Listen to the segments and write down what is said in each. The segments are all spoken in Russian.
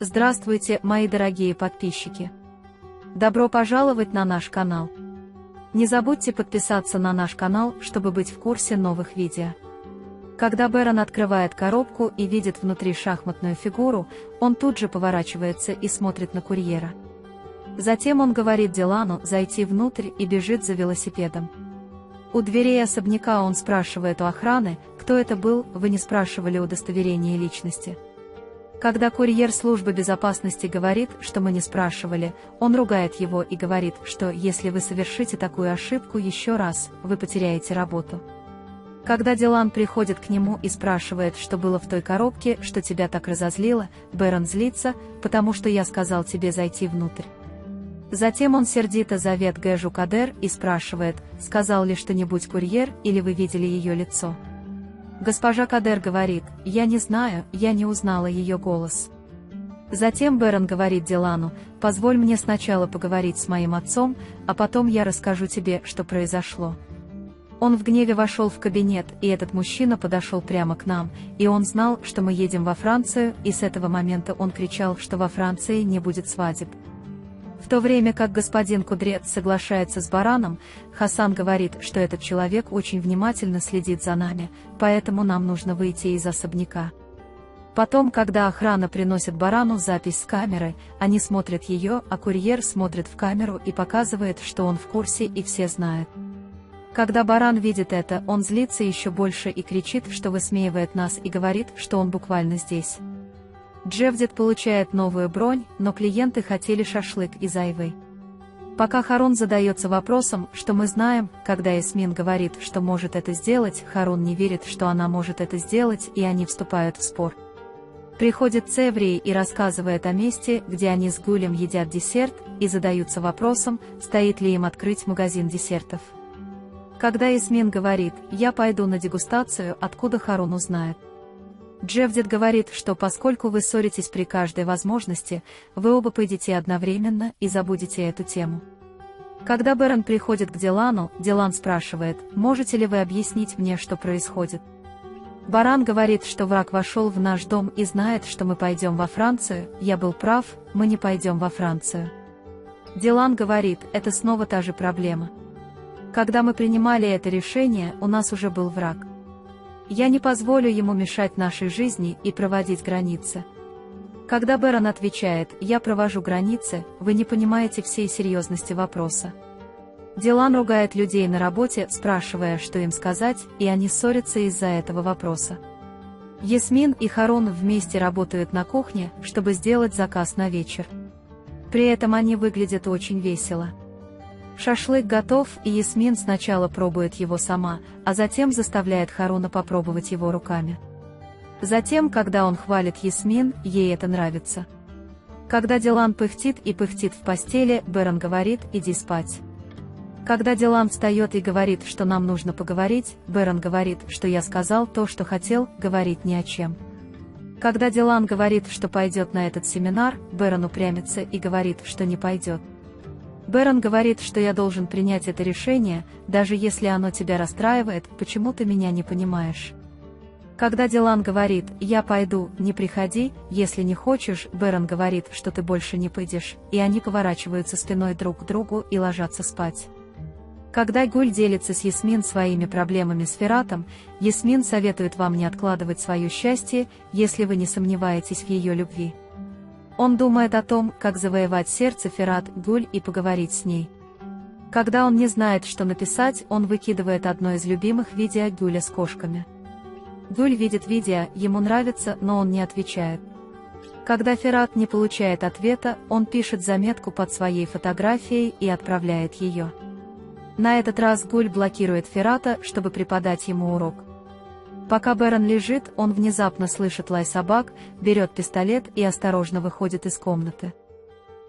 Здравствуйте, мои дорогие подписчики! Добро пожаловать на наш канал! Не забудьте подписаться на наш канал, чтобы быть в курсе новых видео. Когда Бэрон открывает коробку и видит внутри шахматную фигуру, он тут же поворачивается и смотрит на курьера. Затем он говорит Дилану зайти внутрь и бежит за велосипедом. У дверей особняка он спрашивает у охраны, кто это был, вы не спрашивали удостоверение личности. Когда курьер службы безопасности говорит, что мы не спрашивали, он ругает его и говорит, что если вы совершите такую ошибку еще раз, вы потеряете работу. Когда Дилан приходит к нему и спрашивает, что было в той коробке, что тебя так разозлило, Бэрон злится, потому что я сказал тебе зайти внутрь. Затем он сердито зовет Гэжу Кадер и спрашивает, сказал ли что-нибудь курьер или вы видели ее лицо. Госпожа Кадер говорит, я не знаю, я не узнала ее голос. Затем Бэрон говорит Дилану, позволь мне сначала поговорить с моим отцом, а потом я расскажу тебе, что произошло. Он в гневе вошел в кабинет, и этот мужчина подошел прямо к нам, и он знал, что мы едем во Францию, и с этого момента он кричал, что во Франции не будет свадеб. В то время как господин Кудрец соглашается с Бараном, Хасан говорит, что этот человек очень внимательно следит за нами, поэтому нам нужно выйти из особняка. Потом, когда охрана приносит Барану запись с камеры, они смотрят ее, а курьер смотрит в камеру и показывает, что он в курсе и все знают. Когда Баран видит это, он злится еще больше и кричит, что высмеивает нас и говорит, что он буквально здесь. Джевдет получает новую бронь, но клиенты хотели шашлык из айвы. Пока Харун задается вопросом, что мы знаем, когда Ясмин говорит, что может это сделать, Харун не верит, что она может это сделать, и они вступают в спор. Приходит Цеврии и рассказывает о месте, где они с Гулем едят десерт, и задаются вопросом, стоит ли им открыть магазин десертов. Когда Ясмин говорит, я пойду на дегустацию, откуда Харун узнает. Джевдет говорит, что поскольку вы ссоритесь при каждой возможности, вы оба пойдете одновременно и забудете эту тему. Когда Бэрон приходит к Дилану, Дилан спрашивает, можете ли вы объяснить мне, что происходит? Баран говорит, что враг вошел в наш дом и знает, что мы пойдем во Францию, я был прав, мы не пойдем во Францию. Дилан говорит, это снова та же проблема. Когда мы принимали это решение, у нас уже был враг. Я не позволю ему мешать нашей жизни и проводить границы. Когда Бэрон отвечает, я провожу границы, вы не понимаете всей серьезности вопроса. Дилан ругает людей на работе, спрашивая, что им сказать, и они ссорятся из-за этого вопроса. Ясмин и Харун вместе работают на кухне, чтобы сделать заказ на вечер. При этом они выглядят очень весело. Шашлык готов, и Ясмин сначала пробует его сама, а затем заставляет Харуна попробовать его руками. Затем, когда он хвалит Ясмин, ей это нравится. Когда Дилан пыхтит и пыхтит в постели, Бэрон говорит, иди спать. Когда Дилан встает и говорит, что нам нужно поговорить, Бэрон говорит, что я сказал то, что хотел, говорить ни о чем. Когда Дилан говорит, что пойдет на этот семинар, Бэрон упрямится и говорит, что не пойдет. Бэрон говорит, что я должен принять это решение, даже если оно тебя расстраивает, почему ты меня не понимаешь. Когда Дилан говорит, я пойду, не приходи, если не хочешь, Бэрон говорит, что ты больше не пойдешь, и они поворачиваются спиной друг к другу и ложатся спать. Когда Гуль делится с Ясмин своими проблемами с Фератом, Ясмин советует вам не откладывать свое счастье, если вы не сомневаетесь в ее любви. Он думает о том, как завоевать сердце Ферат Гуль и поговорить с ней. Когда он не знает, что написать, он выкидывает одно из любимых видео Гуля с кошками. Гуль видит видео, ему нравится, но он не отвечает. Когда Ферат не получает ответа, он пишет заметку под своей фотографией и отправляет ее. На этот раз Гуль блокирует Ферата, чтобы преподать ему урок. Пока Бэрон лежит, он внезапно слышит лай собак, берет пистолет и осторожно выходит из комнаты.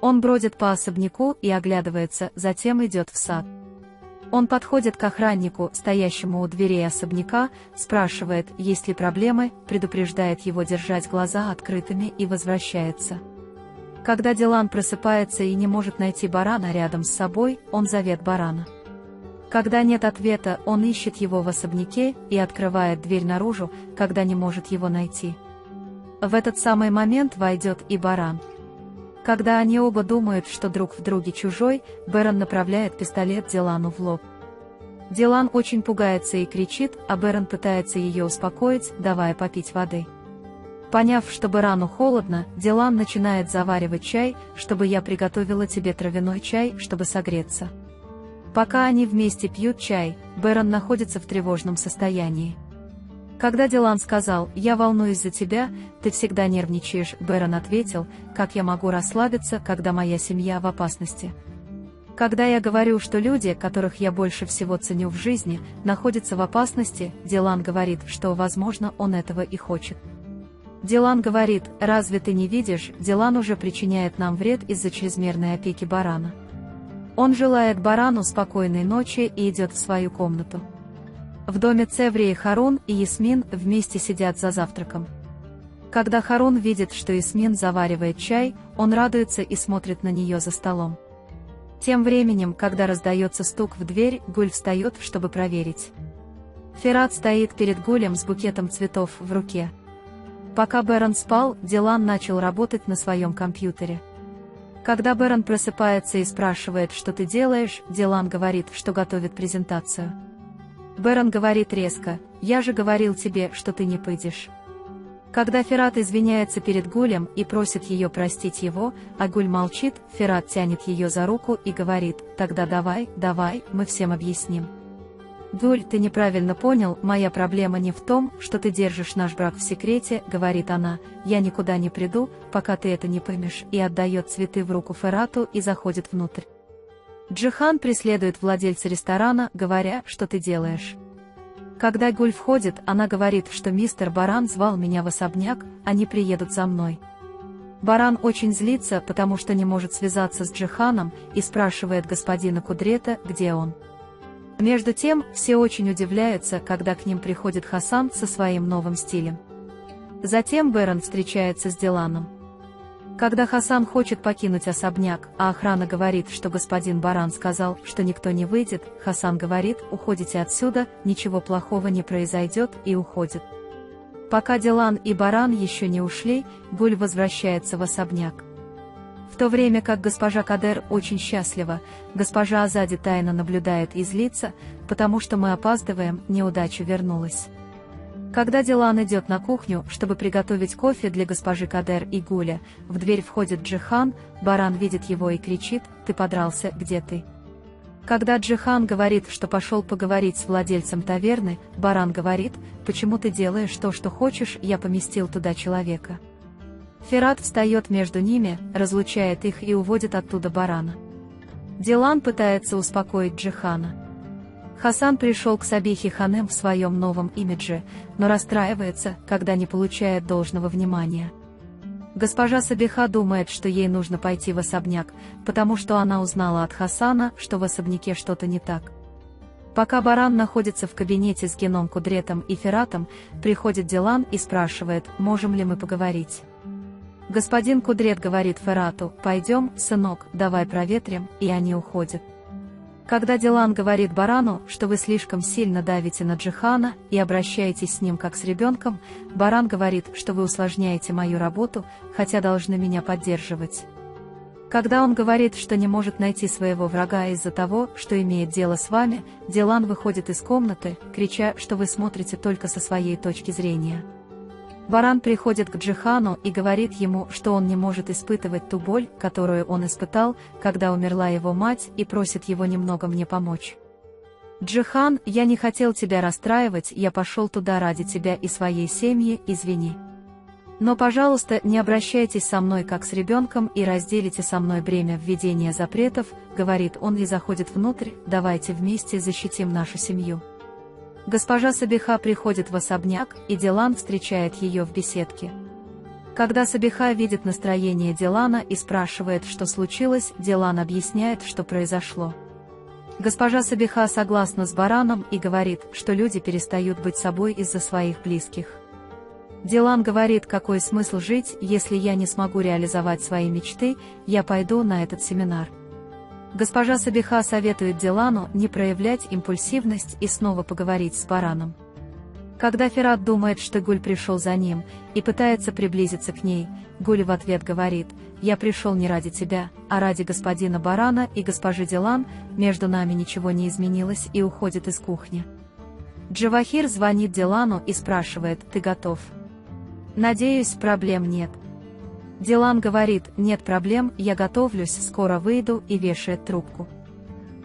Он бродит по особняку и оглядывается, затем идет в сад. Он подходит к охраннику, стоящему у дверей особняка, спрашивает, есть ли проблемы, предупреждает его держать глаза открытыми и возвращается. Когда Дилан просыпается и не может найти Барана рядом с собой, он зовет Барана. Когда нет ответа, он ищет его в особняке и открывает дверь наружу, когда не может его найти. В этот самый момент войдет и Баран. Когда они оба думают, что друг в друге чужой, Бэрон направляет пистолет Дилану в лоб. Дилан очень пугается и кричит, а Бэрон пытается ее успокоить, давая попить воды. Поняв, что Бэрону холодно, Дилан начинает заваривать чай, чтобы я приготовила тебе травяной чай, чтобы согреться. Пока они вместе пьют чай, Бэрон находится в тревожном состоянии. Когда Дилан сказал «Я волнуюсь за тебя, ты всегда нервничаешь», Бэрон ответил «Как я могу расслабиться, когда моя семья в опасности?» Когда я говорю, что люди, которых я больше всего ценю в жизни, находятся в опасности, Дилан говорит, что, возможно, он этого и хочет. Дилан говорит «Разве ты не видишь, Дилан уже причиняет нам вред из-за чрезмерной опеки Барана. Он желает Барану спокойной ночи и идет в свою комнату». В доме Цеври Харун и Ясмин вместе сидят за завтраком. Когда Харун видит, что Ясмин заваривает чай, он радуется и смотрит на нее за столом. Тем временем, когда раздается стук в дверь, Гуль встает, чтобы проверить. Ферат стоит перед Гулем с букетом цветов в руке. Пока Бэрон спал, Дилан начал работать на своем компьютере. Когда Бэрон просыпается и спрашивает, что ты делаешь, Дилан говорит, что готовит презентацию. Бэрон говорит резко: «Я же говорил тебе, что ты не пойдешь». Когда Ферат извиняется перед Гулем и просит ее простить его, а Гуль молчит, Ферат тянет ее за руку и говорит: «Тогда давай, мы всем объясним». «Гуль, ты неправильно понял, моя проблема не в том, что ты держишь наш брак в секрете», — говорит она, «я никуда не приду, пока ты это не поймешь», и отдает цветы в руку Ферату и заходит внутрь. Джихан преследует владельца ресторана, говоря: «Что ты делаешь?». Когда Гуль входит, она говорит, что мистер Баран звал меня в особняк, они приедут за мной. Баран очень злится, потому что не может связаться с Джиханом, и спрашивает господина Кудрета, где он. Между тем, все очень удивляются, когда к ним приходит Хасан со своим новым стилем. Затем Бэрон встречается с Диланом. Когда Хасан хочет покинуть особняк, а охрана говорит, что господин Баран сказал, что никто не выйдет, Хасан говорит: «Уходите отсюда, ничего плохого не произойдет», и уходит. Пока Дилан и Баран еще не ушли, Гуль возвращается в особняк. В то время как госпожа Кадер очень счастлива, госпожа Азади тайно наблюдает и злится, потому что мы опаздываем, неудача вернулась. Когда Дилан идет на кухню, чтобы приготовить кофе для госпожи Кадер и Гуля, в дверь входит Джихан, Баран видит его и кричит: «Ты подрался, где ты?». Когда Джихан говорит, что пошел поговорить с владельцем таверны, Баран говорит: «Почему ты делаешь то, что хочешь, я поместил туда человека». Ферат встает между ними, разлучает их и уводит оттуда Барана. Дилан пытается успокоить Джихана. Хасан пришел к Сабихе Ханем в своем новом имидже, но расстраивается, когда не получает должного внимания. Госпожа Сабиха думает, что ей нужно пойти в особняк, потому что она узнала от Хасана, что в особняке что-то не так. Пока Баран находится в кабинете с Геном Кудретом и Фератом, приходит Дилан и спрашивает: «Можем ли мы поговорить?». Господин Кудрет говорит Ферату: «Пойдем, сынок, давай проветрим», и они уходят. Когда Дилан говорит Барану, что вы слишком сильно давите на Джихана и обращаетесь с ним как с ребенком, Баран говорит, что вы усложняете мою работу, хотя должны меня поддерживать. Когда он говорит, что не может найти своего врага из-за того, что имеет дело с вами, Дилан выходит из комнаты, крича, что вы смотрите только со своей точки зрения. Баран приходит к Джихану и говорит ему, что он не может испытывать ту боль, которую он испытал, когда умерла его мать, и просит его немного мне помочь. «Джихан, я не хотел тебя расстраивать, я пошел туда ради тебя и своей семьи, извини. Но, пожалуйста, не обращайтесь со мной как с ребенком и разделите со мной бремя введения запретов», говорит он и заходит внутрь, «давайте вместе защитим нашу семью». Госпожа Сабиха приходит в особняк, и Дилан встречает ее в беседке. Когда Сабиха видит настроение Дилана и спрашивает, что случилось, Дилан объясняет, что произошло. Госпожа Сабиха согласна с Бараном и говорит, что люди перестают быть собой из-за своих близких. Дилан говорит: «Какой смысл жить, если я не смогу реализовать свои мечты, я пойду на этот семинар». Госпожа Сабиха советует Дилану не проявлять импульсивность и снова поговорить с Бараном. Когда Ферат думает, что Гуль пришел за ним, и пытается приблизиться к ней, Гуль в ответ говорит: «Я пришел не ради тебя, а ради господина Барана и госпожи Дилан, между нами ничего не изменилось», и уходит из кухни. Джавахир звонит Дилану и спрашивает: «Ты готов?» «Надеюсь, проблем нет». Дилан говорит: «Нет проблем, я готовлюсь, скоро выйду», и вешает трубку.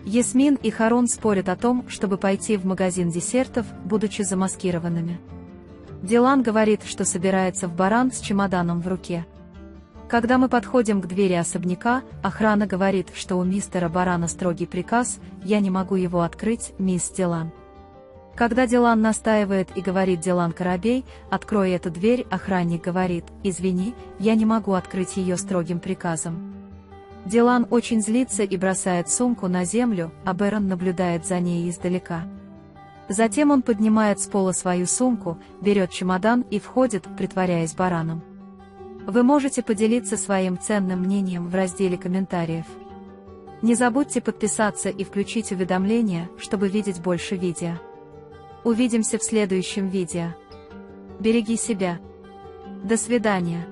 Ясмин и Харун спорят о том, чтобы пойти в магазин десертов, будучи замаскированными. Дилан говорит, что собирается в Баран с чемоданом в руке. Когда мы подходим к двери особняка, охрана говорит, что у мистера Барана строгий приказ, я не могу его открыть, мисс Дилан. Когда Дилан настаивает и говорит: «Дилан Коробей, открой эту дверь», охранник говорит: «Извини, я не могу открыть ее строгим приказом». Дилан очень злится и бросает сумку на землю, а Бэрон наблюдает за ней издалека. Затем он поднимает с пола свою сумку, берет чемодан и входит, притворяясь бараном. Вы можете поделиться своим ценным мнением в разделе комментариев. Не забудьте подписаться и включить уведомления, чтобы видеть больше видео. Увидимся в следующем видео. Береги себя. До свидания.